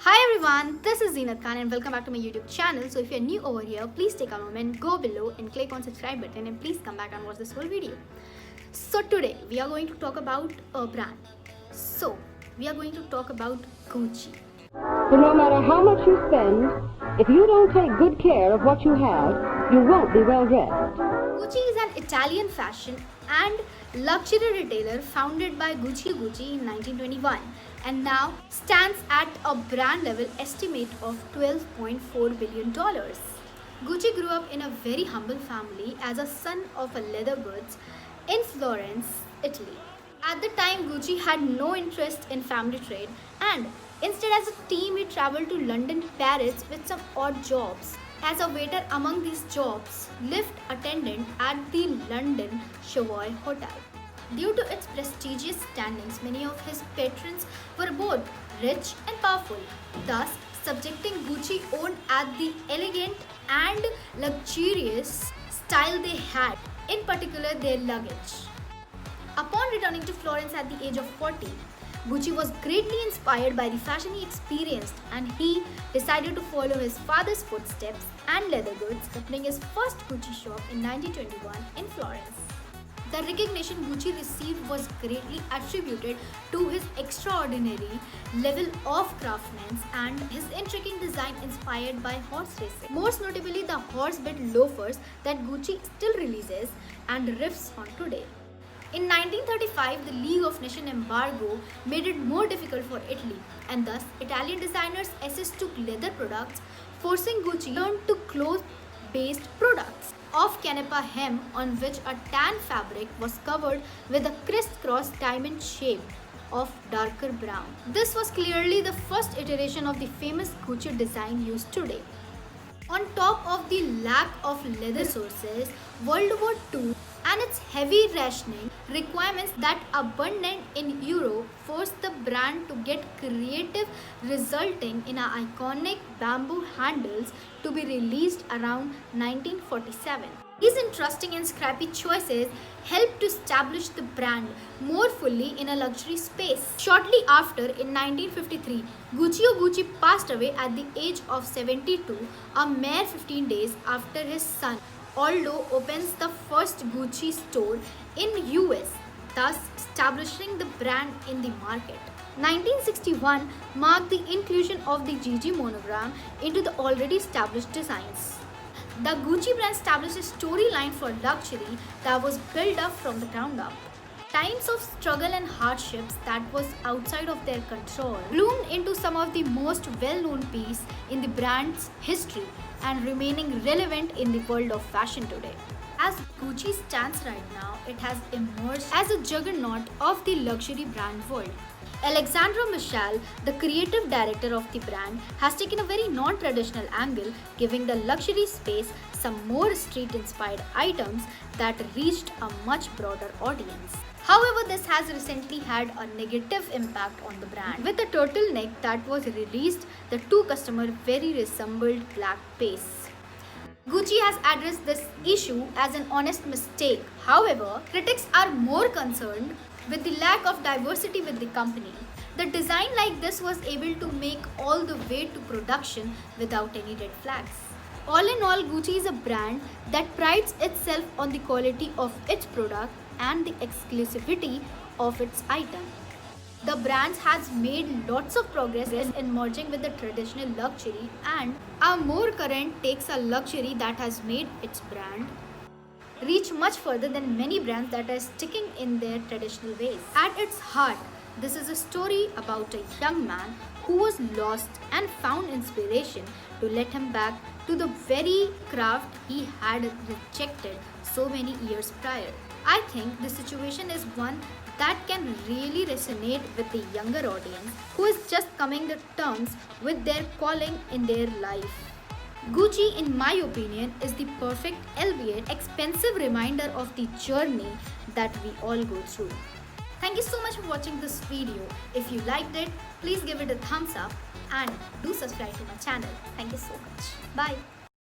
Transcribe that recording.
Hi everyone, this is Zeenat and welcome back to my YouTube channel. So if you're new over here, please take a moment, go below and click on subscribe button and please come back and watch this whole video. So today we are going to talk about a brand. So we are going to talk about Gucci. So no matter how much you spend, if you don't take good care of what you have, you won't be well dressed. Gucci is an Italian fashion and luxury retailer founded by Gucci in 1921 and now stands at a brand level estimate of $12.4 billion. Gucci grew up in a very humble family as a son of a leather goods in Florence, Italy. At the time, Gucci had no interest in family trade and instead as a team he traveled to London, Paris with some odd jobs. As a waiter among these jobs, lift attendant at the London Savoy Hotel. Due to its prestigious standings, many of his patrons were both rich and powerful, thus subjecting Gucci owned at the elegant and luxurious style they had, in particular their luggage. Upon returning to Florence at the age of 40, Gucci was greatly inspired by the fashion he experienced and he decided to follow his father's footsteps and leather goods, opening his first Gucci shop in 1921 in Florence. The recognition Gucci received was greatly attributed to his extraordinary level of craftsmanship and his intricate design inspired by horse racing. Most notably the horse-bit loafers that Gucci still releases and riffs on today. In 1935, the League of Nations embargo made it more difficult for Italy and thus Italian designers access to leather products, forcing Gucci to turn to cloth-based products. Of Canepa hem on which a tan fabric was covered with a crisscross diamond shape of darker brown. This was clearly the first iteration of the famous Gucci design used today. On top of the lack of leather sources, World War II and its heavy rationing requirements that abundant in Europe forced the brand to get creative, resulting in iconic bamboo handles to be released around 1947. These interesting and scrappy choices helped to establish the brand more fully in a luxury space. Shortly after, in 1953, Gucci passed away at the age of 72, a mere 15 days after his son Aldo opens the first Gucci store in US, thus establishing the brand in the market. 1961 marked the inclusion of the GG monogram into the already established designs. The Gucci brand established a storyline for luxury that was built up from the ground up. Times of struggle and hardships that was outside of their control bloomed into some of the most well-known pieces in the brand's history and remaining relevant in the world of fashion today. As Gucci stands right now, it has emerged as a juggernaut of the luxury brand world. Alexandra Michel, the creative director of the brand, has taken a very non-traditional angle, giving the luxury space some more street-inspired items that reached a much broader audience. However, this has recently had a negative impact on the brand. With the turtleneck that was released, the two customers very resembled black pace. Gucci has addressed this issue as an honest mistake. However, critics are more concerned with the lack of diversity with the company. The design like this was able to make all the way to production without any red flags. All in all, Gucci is a brand that prides itself on the quality of its product and the exclusivity of its item. The brand has made lots of progress in merging with the traditional luxury and our more current takes a luxury that has made its brand reach much further than many brands that are sticking in their traditional ways. At its heart, this is a story about a young man who was lost and found inspiration to let him back to the very craft he had rejected so many years prior. I think this situation is one that can really resonate with the younger audience who is just coming to terms with their calling in their life. Gucci, in my opinion, is the perfect, albeit expensive reminder of the journey that we all go through. Thank you so much for watching this video. If you liked it, please give it a thumbs up and do subscribe to my channel. Thank you so much. Bye.